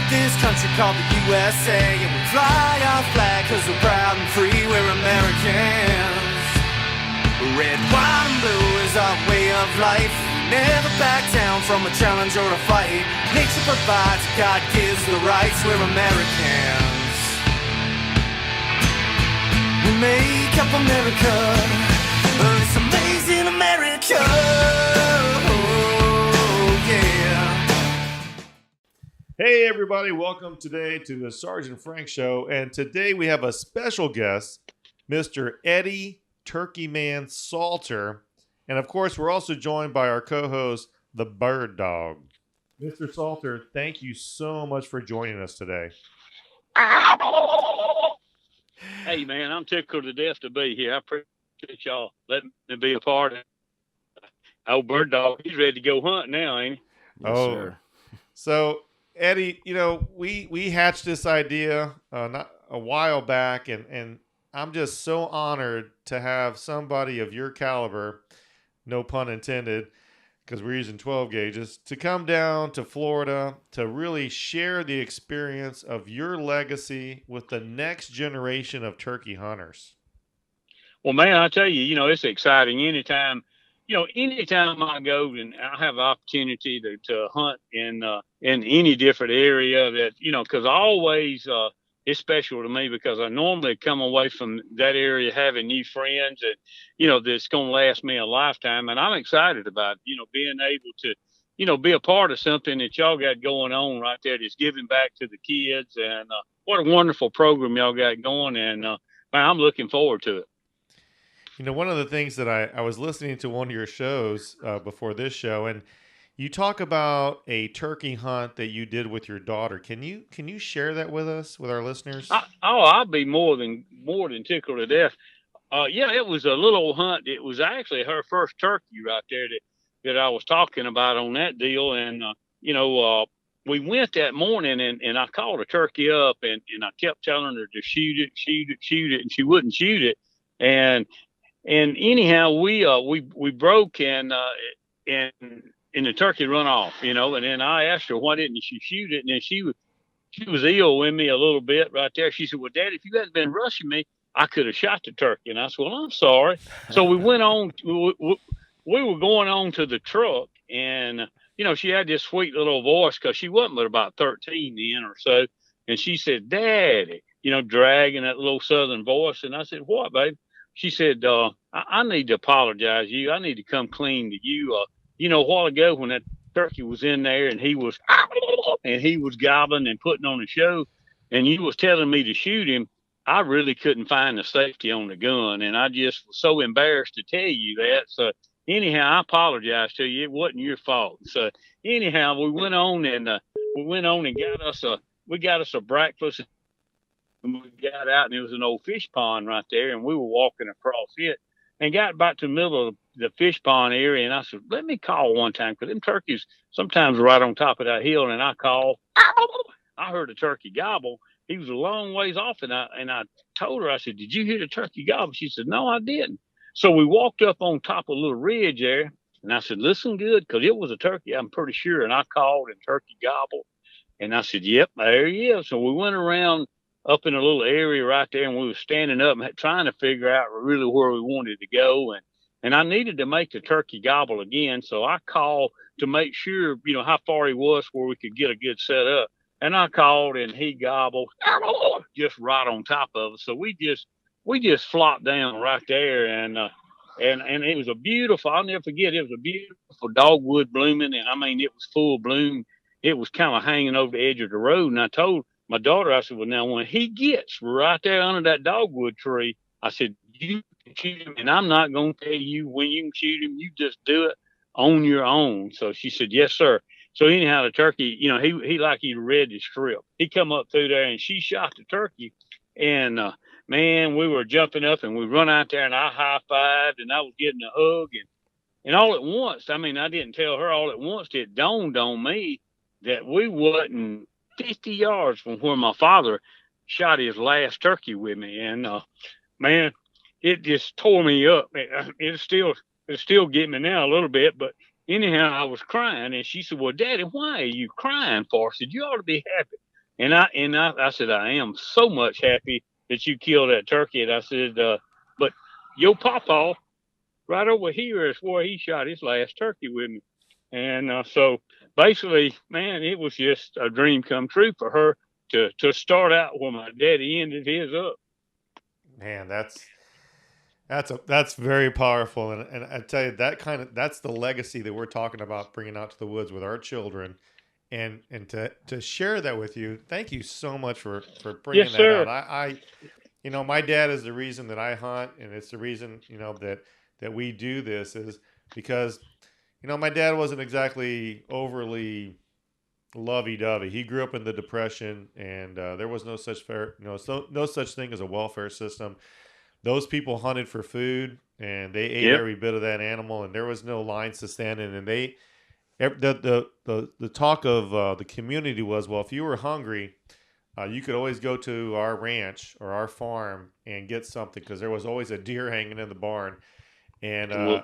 this country called the USA, and we fly our flag cause we're proud and free, we're Americans. Red, white, and blue is our way of life. Never back down from a challenge or a fight. Nature provides, God gives the rights, we're Americans. We make up America, it's amazing America. Oh, yeah. Hey everybody, welcome today to the Sergeant Frank Show, and today we have a special guest, Mr. Eddie Turkey Man Salter, and of course we're also joined by our co-host, the Bird Dog. Mr. Salter, thank you so much for joining us today. Hey man, I'm tickled to death to be here. I appreciate y'all letting me be a part of it. Old Bird Dog, he's ready to go hunt now, ain't he? Yes, sir. So Eddie, you know, we hatched this idea not a while back, and I'm just so honored to have somebody of your caliber, no pun intended, because we're using 12 gauges, to come down to Florida to really share the experience of your legacy with the next generation of turkey hunters. Well, man, I tell you, it's exciting. Anytime I go and I have opportunity to hunt in any different area that, because I always, it's special to me because I normally come away from that area having new friends and, that's going to last me a lifetime. And I'm excited about, being able to, be a part of something that y'all got going on right there that's giving back to the kids. And what a wonderful program y'all got going. And man, I'm looking forward to it. One of the things that I was listening to one of your shows before this show, and you talk about a turkey hunt that you did with your daughter. Can you share that with us, with our listeners? I'll be more than tickled to death. Yeah, it was a little hunt. It was actually her first turkey right there that I was talking about on that deal. And we went that morning and I called a turkey up and I kept telling her to shoot it, and she wouldn't shoot it. And anyhow, we broke and the turkey run off, and then I asked her, why didn't she shoot it? And then she was ill with me a little bit right there. She said, well, Dad, if you hadn't been rushing me, I could have shot the turkey. And I said, well, I'm sorry. So we went on, we were going on to the truck, and, she had this sweet little voice because she wasn't but about 13 then or so. And she said, Daddy, dragging that little Southern voice. And I said, what, babe? She said, I need to apologize to you. I need to come clean to you. A while ago when that turkey was in there and he was gobbling and putting on a show and you was telling me to shoot him, I really couldn't find the safety on the gun. And I just was so embarrassed to tell you that. So anyhow, I apologize to you. It wasn't your fault. So anyhow, we went on and got us a breakfast. And we got out, and there was an old fish pond right there, and we were walking across it and got back to the middle of the fish pond area. And I said, let me call one time, because them turkeys sometimes are right on top of that hill. And I called. I heard a turkey gobble. He was a long ways off, and I told her, I said, did you hear the turkey gobble? She said, no, I didn't. So we walked up on top of a little ridge there, and I said, listen good, because it was a turkey, I'm pretty sure. And I called, and turkey gobbled. And I said, yep, there he is. So we went around up in a little area right there, and we were standing up and trying to figure out really where we wanted to go. And I needed to make the turkey gobble again. So I called to make sure, how far he was where we could get a good setup. And I called and he gobbled just right on top of us. So we just flopped down right there and it was a beautiful, I'll never forget, it was a beautiful dogwood blooming. And I mean, it was full bloom. It was kind of hanging over the edge of the road. And I told my daughter, I said, well, now when he gets right there under that dogwood tree, I said, you can shoot him, and I'm not going to tell you when you can shoot him. You just do it on your own. So she said, yes, sir. So anyhow, the turkey, he like he read the script. He come up through there and she shot the turkey. And man, we were jumping up and we run out there and I high-fived and I was getting a hug. And all at once, I didn't tell her, all at once it dawned on me that we wasn't 50 yards from where my father shot his last turkey with me. And man, it just tore me up. It's still getting me now a little bit, but anyhow, I was crying. And she said, well, Daddy, why are you crying for? I said, you ought to be happy. I said, I am so much happy that you killed that turkey. And I said, but your papa right over here is where he shot his last turkey with me. And so basically, man, it was just a dream come true for her to start out where my daddy ended his up. Man, that's very powerful, and I tell you that's the legacy that we're talking about bringing out to the woods with our children, and to share that with you. Thank you so much for Yes, bringing that out. sir. I my dad is the reason that I hunt, and it's the reason that we do this is because my dad wasn't exactly overly lovey-dovey. He grew up in the Depression, and there was no such no such thing as a welfare system. Those people hunted for food, and they ate Yep. every bit of that animal, and there was no lines to stand in. And the talk of the community was, well, if you were hungry, you could always go to our ranch or our farm and get something because there was always a deer hanging in the barn, and Well,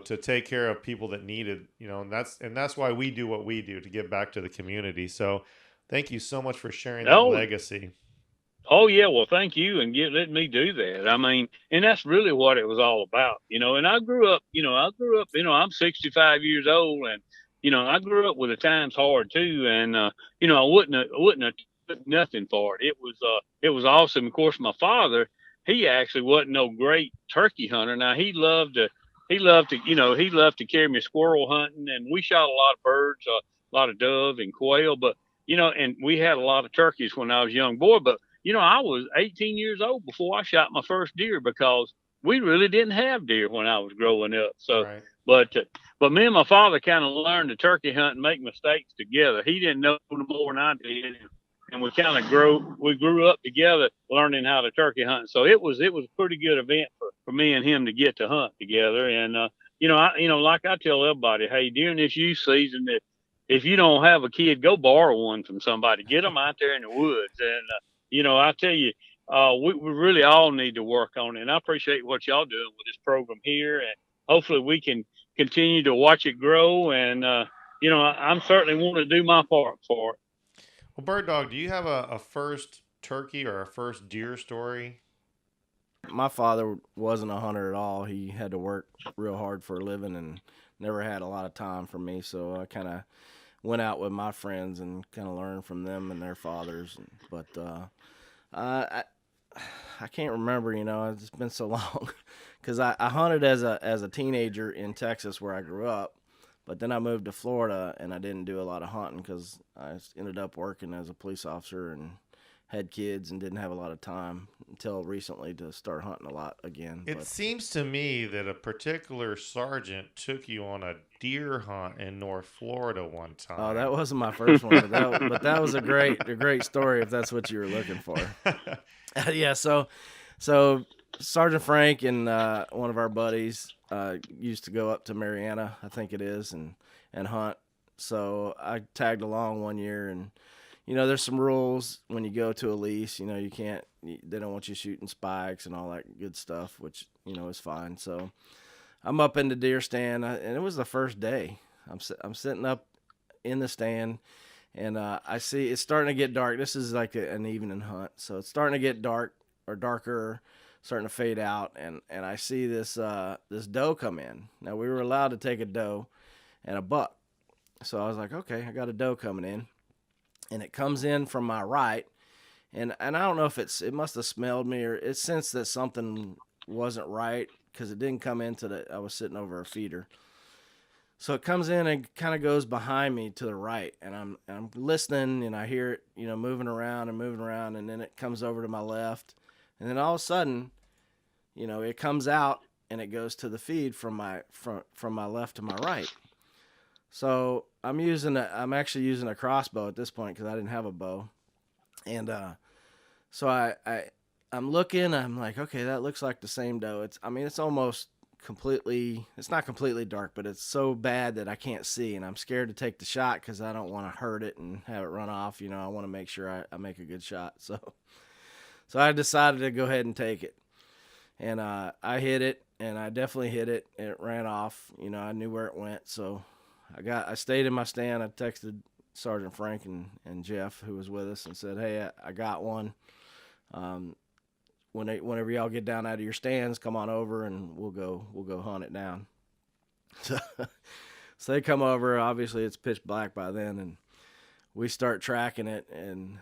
to take care of people that needed, and that's why we do what we do to give back to the community. So, thank you so much for sharing that oh, legacy. oh yeah. Well, thank you, and letting me do that. I mean, and that's really what it was all about, And I grew up, I'm 65 years old, and I grew up with the times hard too, and I wouldn't have took nothing for it. It was awesome. Of course, my father, he actually wasn't no great turkey hunter. Now he loved to carry me squirrel hunting, and we shot a lot of birds, a lot of dove and quail, but and we had a lot of turkeys when I was a young boy, but I was 18 years old before I shot my first deer because we really didn't have deer when I was growing up. So, Right. but uh, but me and my father kind of learned to turkey hunt and make mistakes together. He didn't know no more than I did, and we grew up together learning how to turkey hunt. So it was a pretty good event for me and him to get to hunt together. And like I tell everybody, hey, during this youth season, that if you don't have a kid, go borrow one from somebody. Get them out there in the woods, and I tell you, we really all need to work on it. And I appreciate what y'all doing with this program here, and hopefully we can continue to watch it grow. And I'm certainly want to do my part for it. Well, Bird Dog, do you have a first turkey or a first deer story? My father wasn't a hunter at all. He had to work real hard for a living and never had a lot of time for me. So I kind of went out with my friends and kind of learned from them and their fathers. But I I can't remember. It's been so long because I hunted as a teenager in Texas where I grew up. But then I moved to Florida and I didn't do a lot of hunting because I ended up working as a police officer and had kids and didn't have a lot of time until recently to start hunting a lot again. It But seems to me that a particular sergeant took you on a deer hunt in North Florida one oh, time. that wasn't my first one, but that was a great story if that's what you were looking for. Yeah, so Sergeant Frank and one of our buddies used to go up to Mariana, I think it is, and hunt. So I tagged along one year, and there's some rules when you go to a lease. You can't. They don't want you shooting spikes and all that good stuff, which is fine. So I'm up in the deer stand, and it was the first day. I'm sitting up in the stand, and I see it's starting to get dark. This is like an evening hunt, so it's starting to get dark or darker, starting to fade out, and I see this doe come in. Now we were allowed to take a doe and a buck, so I was like, okay, I got a doe coming in, and it comes in from my right, and I don't know if it must have smelled me or it sensed that something wasn't right because it didn't come into I was sitting over a feeder. So it comes in and kind of goes behind me to the right, and I'm listening, and I hear it, moving around and moving around, and then it comes over to my left, and then all of a sudden, it comes out and it goes to the feed from my left to my right. So I'm actually using a crossbow at this point because I didn't have a bow, and so I'm looking, I'm like, okay, that looks like the same doe. It's almost completely, it's not completely dark, but it's so bad that I can't see, and I'm scared to take the shot because I don't want to hurt it and have it run off. I want to make sure I make a good shot. So I decided to go ahead and take it, and I hit it, and I definitely hit it, and it ran off. I knew where it went, so I stayed in my stand. I texted Sergeant Frank and Jeff, who was with us, and said, "Hey, I got one. Whenever y'all get down out of your stands, come on over and we'll go hunt it down." So, so they come over. Obviously, it's pitch black by then, and we start tracking it, and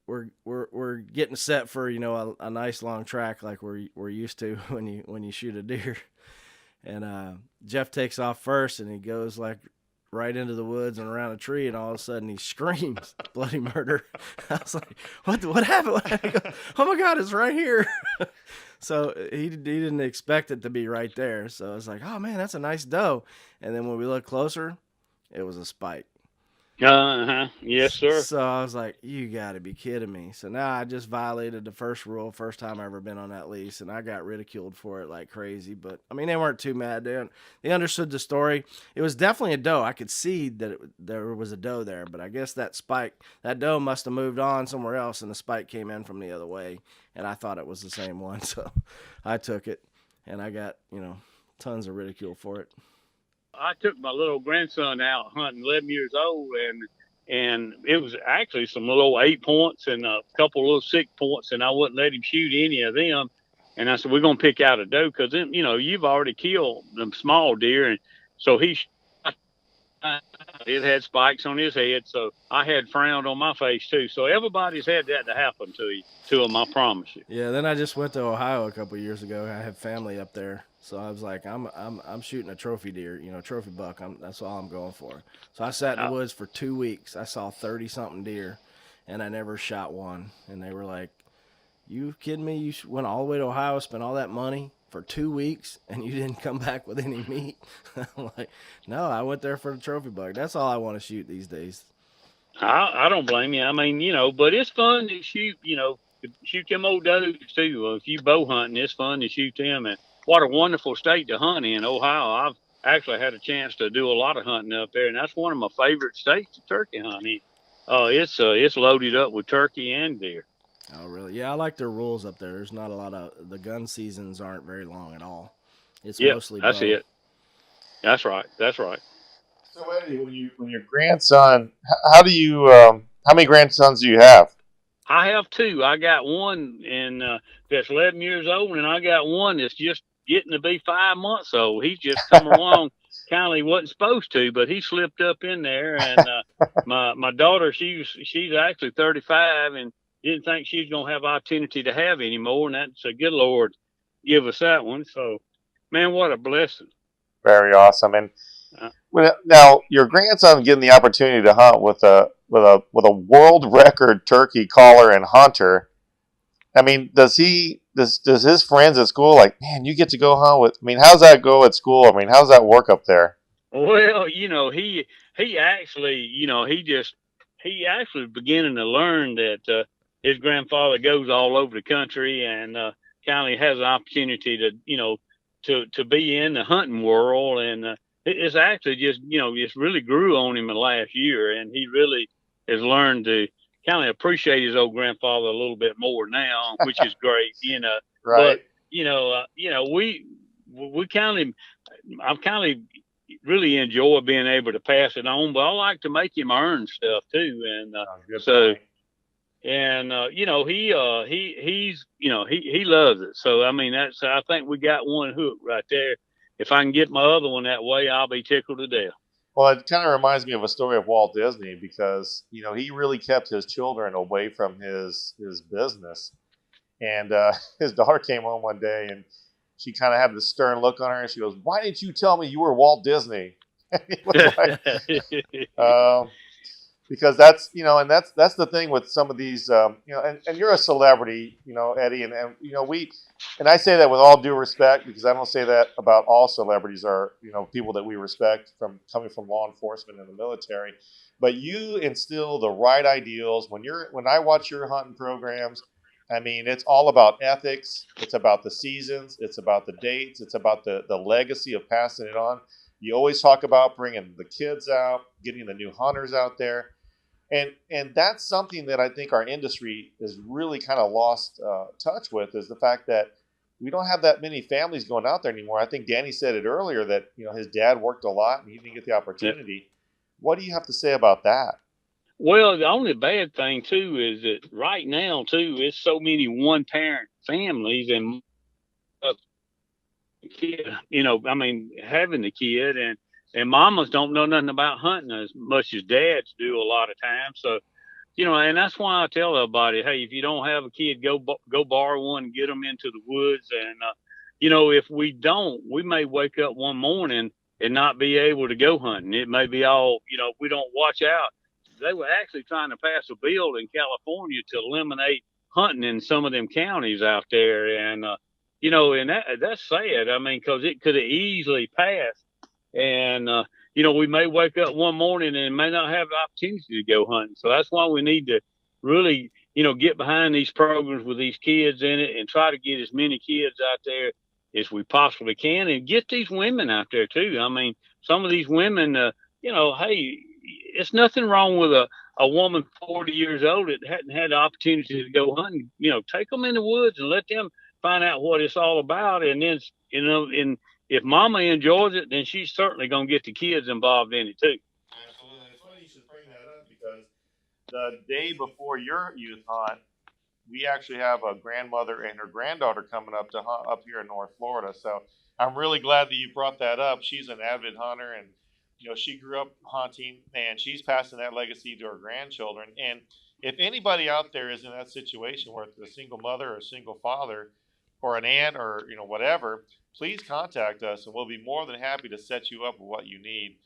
we're getting set for a nice long track like we're used to when you shoot a deer. And Jeff takes off first, and he goes like right into the woods and around a tree, and all of a sudden he screams bloody murder. I was like, what happened? What happened? He goes, "Oh my God, it's right here." So he didn't expect it to be right there. So I was like, "Oh man, that's a nice doe." And then when we looked closer, it was a spike. Yes, sir. So I was like, "You got to be kidding me." So now I just violated the first rule, first time I ever been on that lease, and I got ridiculed for it like crazy. But I mean, they weren't too mad. They understood the story. It was definitely a doe. I could see that there was a doe there, but I guess that doe must have moved on somewhere else, and the spike came in from the other way, and I thought it was the same one. So I took it, and I got tons of ridicule for it. I took my little grandson out hunting, 11 years old, and it was actually some little 8 points and a couple little 6 points, and I wouldn't let him shoot any of them. And I said, "We're gonna pick out a doe because you've already killed them small deer." And so it had spikes on his head, so I had frowned on my face too. So everybody's had that to happen to them, I promise you. Yeah, then I just went to Ohio a couple of years ago. I have family up there, so I was like, I'm shooting a trophy deer, trophy buck. That's all I'm going for. So I sat in the woods for 2 weeks. I saw 30-something deer, and I never shot one. And they were like, "You kidding me? You went all the way to Ohio, spent all that money for 2 weeks, and you didn't come back with any meat?" I'm like, "No, I went there for the trophy buck. That's all I want to shoot these days." I don't blame you. I mean, but it's fun to shoot, to shoot them old does too. If you bow hunting, it's fun to shoot them. And what a wonderful state to hunt in, Ohio. I've actually had a chance to do a lot of hunting up there, and that's one of my favorite states to turkey hunt in. It's loaded up with turkey and deer. Oh, really? Yeah, I like their rules up there. There's not a lot of the gun seasons aren't very long at all. It's mostly that's bow. it. That's right. That's right. So Eddie, when your grandson, how do you how many grandsons do you have? I have two. I got one that's 11 years old, and I got one that's just getting to be 5 months old. He's just come along. Kind of he wasn't supposed to, but he slipped up in there. And my daughter, she's actually 35, and didn't think she's gonna have opportunity to have any more. And that's a good Lord give us that one. So, man, what a blessing! Very awesome. And now your grandson getting the opportunity to hunt with a world record turkey caller and hunter. I mean, does his friends at school like, "Man, you get to go hunt with"? I mean, how's that go at school? I mean, how's that work up there? Well, he actually, he actually beginning to learn that his grandfather goes all over the country and kind of has an opportunity to be in the hunting world. And it's actually just, it's really grew on him in the last year. And he really has learned to kind of appreciate his old grandfather a little bit more now, which is great, Right. But, we kind of, I'm kind of really enjoy being able to pass it on, but I like to make him earn stuff too. And so, point. and he loves it. So I mean, I think we got one hook right there. If I can get my other one that way, I'll be tickled to death. Well, it kind of reminds me of a story of Walt Disney because he really kept his children away from his business, and his daughter came home one day and she kind of had this stern look on her, and she goes, "Why didn't you tell me you were Walt Disney?" He was like, because that's and that's the thing with some of these and you're a celebrity, Eddie, and we, and I say that with all due respect because I don't say that about all celebrities are people that we respect from coming from law enforcement and the military, but you instill the right ideals when I watch your hunting programs. I mean, it's all about ethics. It's about the seasons. It's about the dates. It's about the legacy of passing it on. You always talk about bringing the kids out, getting the new hunters out there. And that's something that I think our industry is really kind of lost touch with is the fact that we don't have that many families going out there anymore. I think Danny said it earlier that his dad worked a lot and he didn't get the opportunity. What do you have to say about that? Well, the only bad thing too is that right now too, it's so many one parent families and kid, I mean, having the kid and mamas don't know nothing about hunting as much as dads do a lot of times. So, and that's why I tell everybody, hey, if you don't have a kid, go borrow one and get them into the woods. And if we don't, we may wake up one morning and not be able to go hunting. It may be all, if we don't watch out. They were actually trying to pass a bill in California to eliminate hunting in some of them counties out there, and and that's sad. I mean, because it could have easily passed, and we may wake up one morning and may not have the opportunity to go hunting. So that's why we need to really, get behind these programs with these kids in it and try to get as many kids out there as we possibly can, and get these women out there too. I mean, some of these women, hey, it's nothing wrong with a woman 40 years old that hadn't had the opportunity to go hunting. Take them in the woods and let them find out what it's all about, and then and if mama enjoys it, then she's certainly going to get the kids involved in it too. Absolutely. It's funny you should bring that up because the day before your youth hunt, we actually have a grandmother and her granddaughter coming up to hunt up here in North Florida. So I'm really glad that you brought that up. She's an avid hunter, and she grew up hunting, and she's passing that legacy to her grandchildren. And if anybody out there is in that situation where it's a single mother or a single father, or an aunt, or whatever, please contact us, and we'll be more than happy to set you up with what you need.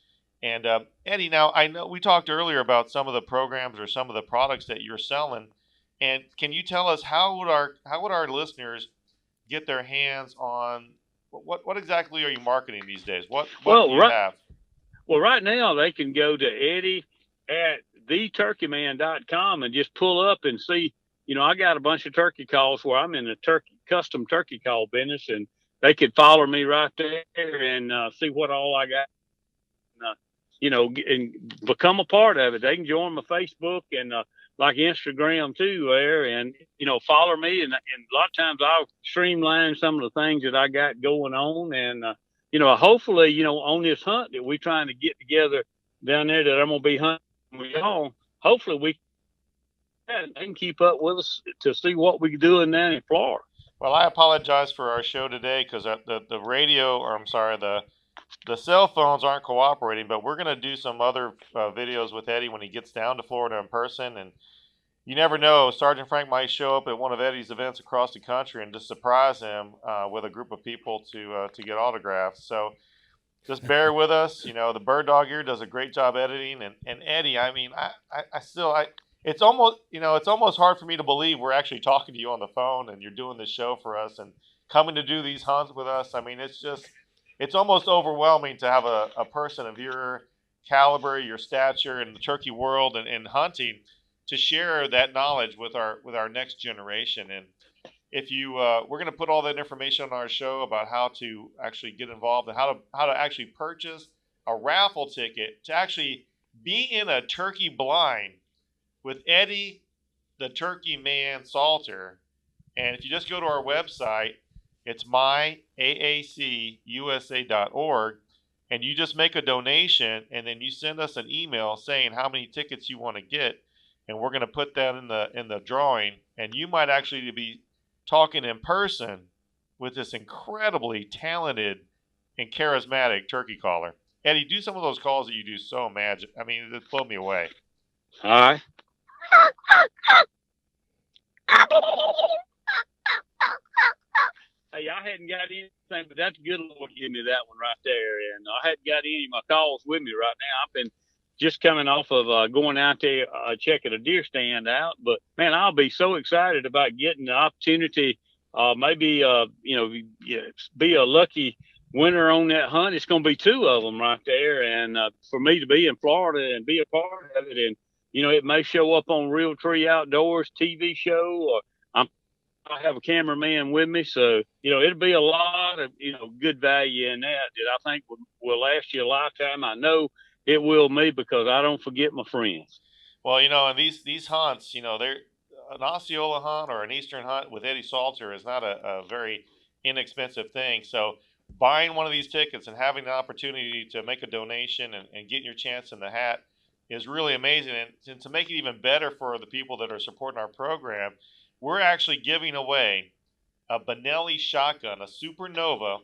And Eddie, now I know we talked earlier about some of the programs or some of the products that you're selling, and can you tell us how would our listeners get their hands on what exactly are you marketing these days? What do Well, you have? right now they can go to Eddie at theturkeyman.com and just pull up and see. I got a bunch of turkey calls where I'm in the custom turkey call business, and they could follow me right there and see what all I got. And become a part of it. They can join my Facebook and like Instagram too there, and follow me. And a lot of times I'll streamline some of the things that I got going on, and hopefully on this hunt that we're trying to get together down there that I'm gonna be hunting with y'all. Hopefully they can keep up with us to see what we're doing down in Florida. Well, I apologize for our show today because the radio, or I'm sorry, the cell phones aren't cooperating, but we're going to do some other videos with Eddie when he gets down to Florida in person. And you never know, Sergeant Frank might show up at one of Eddie's events across the country and just surprise him with a group of people to get autographs. So just bear with us. The Bird Dog here does a great job editing. And Eddie, I mean, I still, it's almost hard for me to believe we're actually talking to you on the phone and you're doing this show for us and coming to do these hunts with us. I mean, it's almost overwhelming to have a person of your caliber, your stature in the turkey world and hunting to share that knowledge with our next generation. And if you we're going to put all that information on our show about how to actually get involved and how to actually purchase a raffle ticket to actually be in a turkey blind with Eddie the Turkey Man Salter. And if you just go to our website, it's myaacusa.org, and you just make a donation, and then you send us an email saying how many tickets you want to get, and we're going to put that in the drawing, and you might actually be talking in person with this incredibly talented and charismatic turkey caller. Eddie, do some of those calls that you do so magic. I mean, it blew me away. Hi. Hey, I hadn't got anything, but that's good Lord give me that one right there. And I hadn't got any of my calls with me right now. I've been just coming off of going out there checking a deer stand out. But man, I'll be so excited about getting the opportunity. Maybe be a lucky winner on that hunt. It's going to be two of them right there, and for me to be in Florida and be a part of it, and it may show up on Real Tree Outdoors TV show, or I have a cameraman with me, so it'll be a lot of good value in that I think will last you a lifetime. I know it will me because I don't forget my friends. Well, and these hunts, they're an Osceola hunt or an Eastern hunt with Eddie Salter is not a very inexpensive thing. So buying one of these tickets and having the opportunity to make a donation and getting your chance in the hat is really amazing. And to make it even better for the people that are supporting our program, we're actually giving away a Benelli shotgun, a Supernova,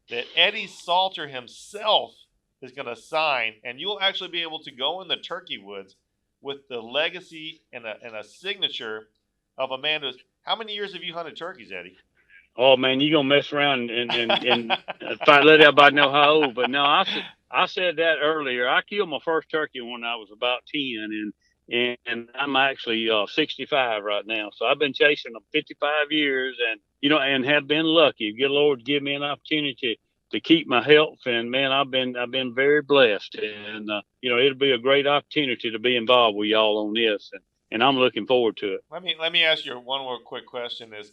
that Eddie Salter himself is going to sign, and you'll actually be able to go in the turkey woods with the legacy and a signature of a man who's. How many years have you hunted turkeys, Eddie? Oh man, you gonna mess around and if I let everybody know how old. But no, I said that earlier. I killed my first turkey when I was about 10, and I'm actually 65 right now. So I've been chasing them 55 years, and and have been lucky. Good Lord, give me an opportunity to keep my health, and man, I've been very blessed, and it'll be a great opportunity to be involved with y'all on this, and I'm looking forward to it. Let me ask you one more quick question. Is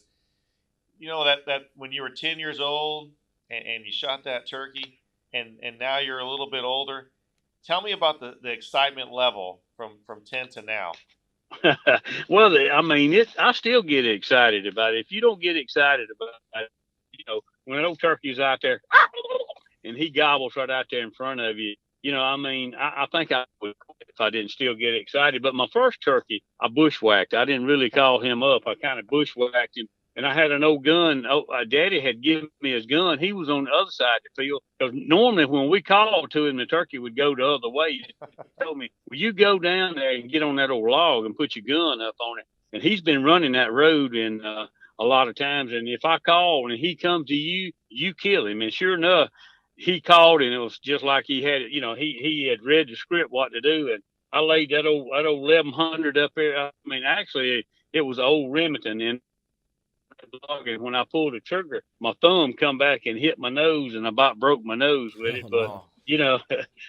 that when you were 10 years old and you shot that turkey, and now you're a little bit older, tell me about the excitement level from 10 to now. Well, I mean, I still get excited about it. If you don't get excited about it, when an old turkey's out there and he gobbles right out there in front of you, I mean, I think I would quit if I didn't still get excited. But my first turkey, I bushwhacked. I didn't really call him up. I kind of bushwhacked him. And I had an old gun. Daddy had given me his gun. He was on the other side of the field. Because normally when we called to him, the turkey would go the other way. He told me, will you go down there and get on that old log and put your gun up on it? And he's been running that road and a lot of times. And if I call and he comes to you, you kill him. And sure enough, he called and it was just like he had, he had read the script what to do. And I laid that old 1100 up there. I mean, actually, it was old Remington. And when I pulled the trigger, my thumb come back and hit my nose, and I about broke my nose with it. But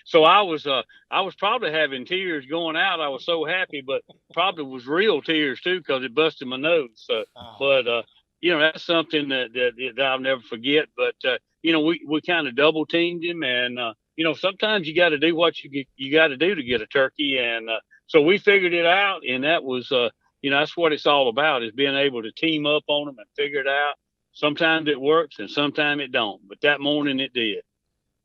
so I was probably having tears going out. I was so happy, but probably was real tears too because it busted my nose. So, but that's something that I'll never forget. But we kind of double teamed him, and sometimes you got to do what you got to do to get a turkey, and so we figured it out, and that was. That's what it's all about, is being able to team up on them and figure it out. Sometimes it works and sometimes it don't. But that morning it did.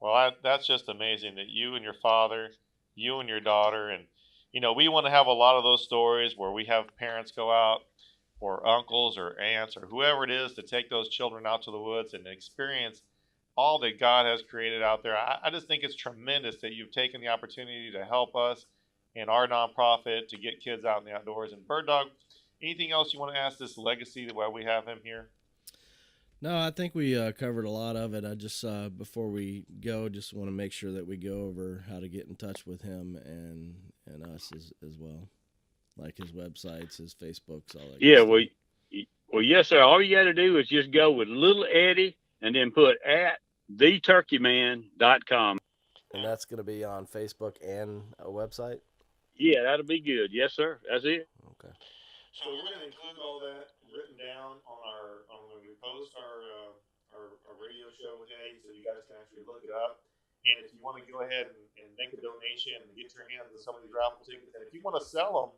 Well, that's just amazing that you and your father, you and your daughter, and, we want to have a lot of those stories where we have parents go out, or uncles or aunts or whoever it is, to take those children out to the woods and experience all that God has created out there. I just think it's tremendous that you've taken the opportunity to help us and our nonprofit to get kids out in the outdoors. And Bird Dog, anything else you want to ask this legacy while we have him here? No, I think we covered a lot of it. I just, before we go, just want to make sure that we go over how to get in touch with him and us as well, like his websites, his Facebooks, all that. Yeah, well, yes, sir. All you got to do is just go with little Eddie and then put @theturkeyman.com. And that's going to be on Facebook and a website? Yeah, that'll be good. Yes, sir. That's it. Okay. So we're going to include all that written down on when we post our radio show with Eddie, so you guys can actually look it up. And if you want to go ahead and make a donation and get your hands on some of these raffle tickets, and if you want to sell them,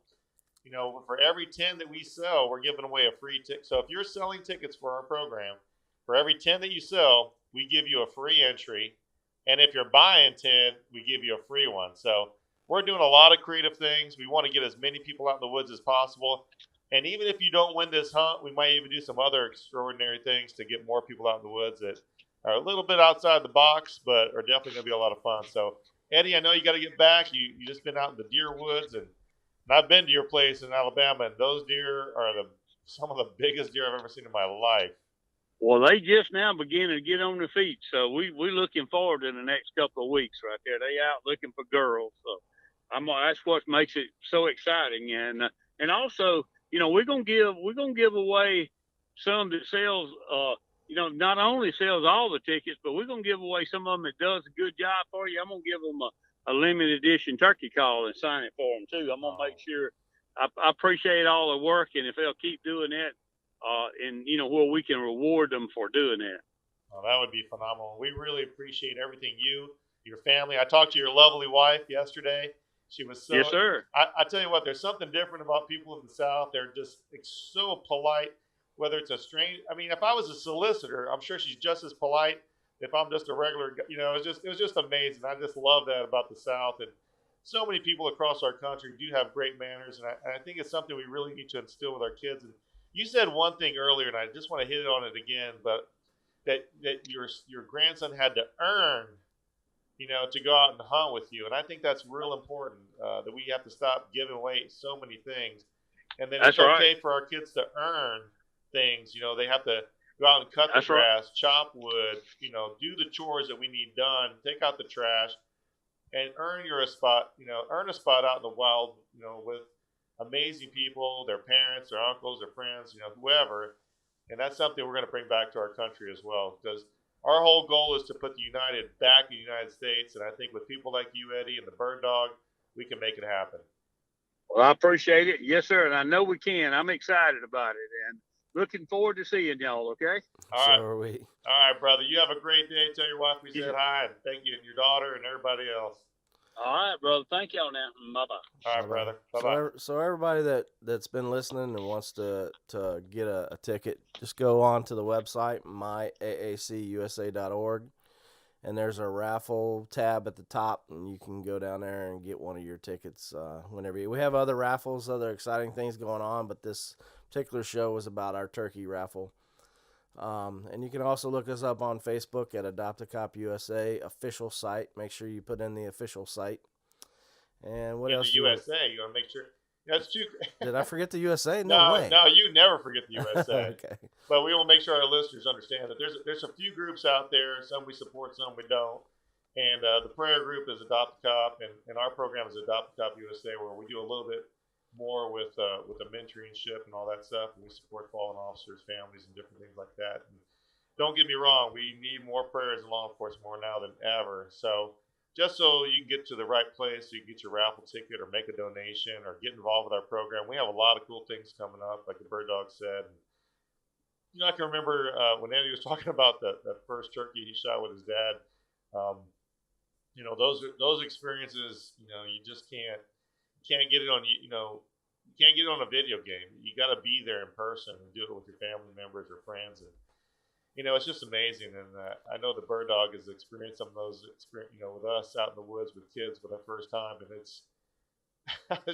for every 10 that we sell, we're giving away a free ticket. So if you're selling tickets for our program, for every 10 that you sell, we give you a free entry. And if you're buying 10, we give you a free one. So we're doing a lot of creative things. We want to get as many people out in the woods as possible. And even if you don't win this hunt, we might even do some other extraordinary things to get more people out in the woods that are a little bit outside the box, but are definitely going to be a lot of fun. So, Eddie, I know you got to get back. You just been out in the deer woods, and I've been to your place in Alabama, and those deer are some of the biggest deer I've ever seen in my life. Well, they just now beginning to get on their feet, so we looking forward to the next couple of weeks right there. They out looking for girls, so that's what makes it so exciting. And also, we're gonna give away some that sells, not only sells all the tickets, but we're gonna give away some of them that does a good job for you. I'm gonna give them a limited edition turkey call and sign it for them too. I'm gonna make sure. I appreciate all the work, and if they'll keep doing that. And where we can reward them for doing that. Oh, that would be phenomenal. We really appreciate everything your family. I talked to your lovely wife yesterday. She was so. Yes, sir. I tell you what, there's something different about people in the South. They're just so polite. Whether it's a stranger, I mean, if I was a solicitor, I'm sure she's just as polite. If I'm just a regular, it was just amazing. I just love that about the South, and so many people across our country do have great manners, and I think it's something we really need to instill with our kids. And you said one thing earlier, and I just want to hit on it again, but that your grandson had to earn, to go out and hunt with you, and I think that's real important. That we have to stop giving away so many things, and then it's okay for our kids to earn things. They have to go out and cut the grass, chop wood, do the chores that we need done, take out the trash, and earn a spot out in the wild, with amazing people, their parents, their uncles, their friends, whoever. And that's something we're going to bring back to our country as well, because our whole goal is to put the United back in the United States. And I think with people like you, Eddie, and the Bird Dog, we can make it happen. Well, I appreciate it. Yes, sir. And I know we can. I'm excited about it. And looking forward to seeing y'all, okay? All right. So are we. All right, brother. You have a great day. Tell your wife we said hi. And thank you, and your daughter, and everybody else. All right, brother. Thank y'all now. Bye-bye. All right, brother. Bye-bye. So everybody that's been listening and wants to get a ticket, just go on to the website, myaacusa.org, and there's a raffle tab at the top, and you can go down there and get one of your tickets whenever we have other raffles, other exciting things going on, but this particular show was about our turkey raffle. And you can also look us up on Facebook at Adopt a Cop USA official site. Make sure you put in the official site. And what else? The USA. You want to make sure. That's too. Did I forget the USA? No way. No, you never forget the USA. Okay. But we will make sure our listeners understand that there's a few groups out there. Some we support, some we don't. And the prayer group is Adopt a Cop, and our program is Adopt a Cop USA, where we do a little bit more with the mentorship and all that stuff, and we support fallen officers, families, and different things like that. And don't get me wrong, we need more prayers in law enforcement more now than ever. So just so you can get to the right place, so you can get your raffle ticket or make a donation or get involved with our program. We have a lot of cool things coming up, like the Bird Dog said. And, I can remember when Eddie was talking about that first turkey he shot with his dad. Those experiences, you just can't get it on you can't get it on a video game. You got to be there in person and do it with your family members or friends, and it's just amazing. And I know the Bird Dog has experienced some of those with us out in the woods with kids for the first time, and it's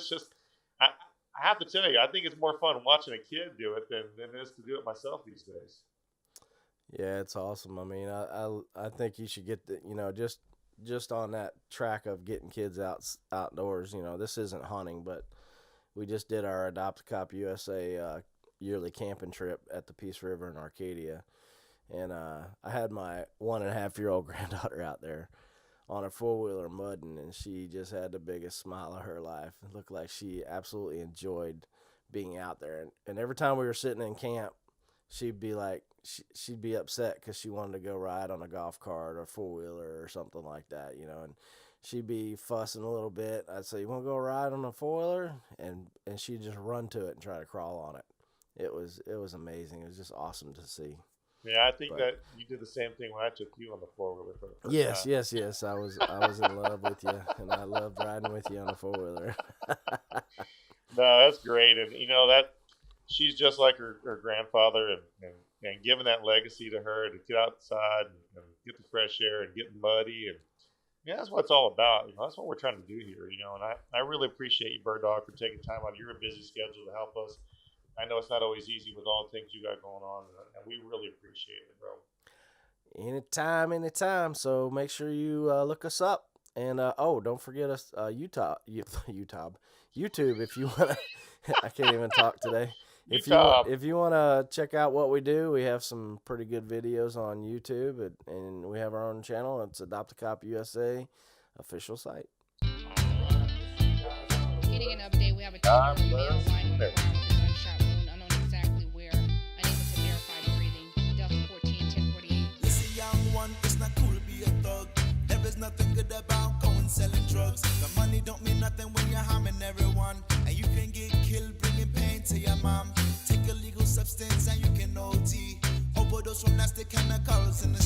just I have to tell you, I think it's more fun watching a kid do it than it is to do it myself these days. Yeah, it's awesome. I mean, I think you should get just on that track of getting kids outdoors. This isn't hunting, but we just did our Adopt a Cop USA yearly camping trip at the Peace River in Arcadia, and I had my 1.5-year-old granddaughter out there on a 4-wheeler mudding, and she just had the biggest smile of her life. It looked like she absolutely enjoyed being out there, and every time we were sitting in camp, she'd be like, she'd be upset because she wanted to go ride on a golf cart or 4-wheeler or something like that, and she'd be fussing a little bit. I'd say, "You want to go ride on a 4-wheeler?" And she'd just run to it and try to crawl on it. It was amazing. It was just awesome to see. Yeah, I think that you did the same thing when I took you on the 4-wheeler for the first time. Yes. I was in love with you, and I loved riding with you on a 4-wheeler. No, that's great, and that she's just like her grandfather, and giving that legacy to her to get outside and get the fresh air and get muddy, and that's what it's all about. That's what we're trying to do here. And I really appreciate you, Bird Dog, for taking time out of your busy schedule to help us. I know it's not always easy with all the things you got going on, and we really appreciate it, bro. Anytime. So make sure you look us up, and don't forget us YouTube if you want to. I can't even talk today. If you want to check out what we do, we have some pretty good videos on YouTube, and we have our own channel. It's Adopt a Cop USA official site. Getting an update, we have a 2-year-old male lying on the ground with a gunshot wound, unknown exactly where, unable to verify breathing. Delta 14-1048. Listen, young one, it's not cool to be a thug. There is nothing good about going selling drugs. The money don't mean nothing when you're harming everyone, and you can get killed bringing pain to your mom. Take illegal substance and you can OT. Overdose from nasty chemicals in the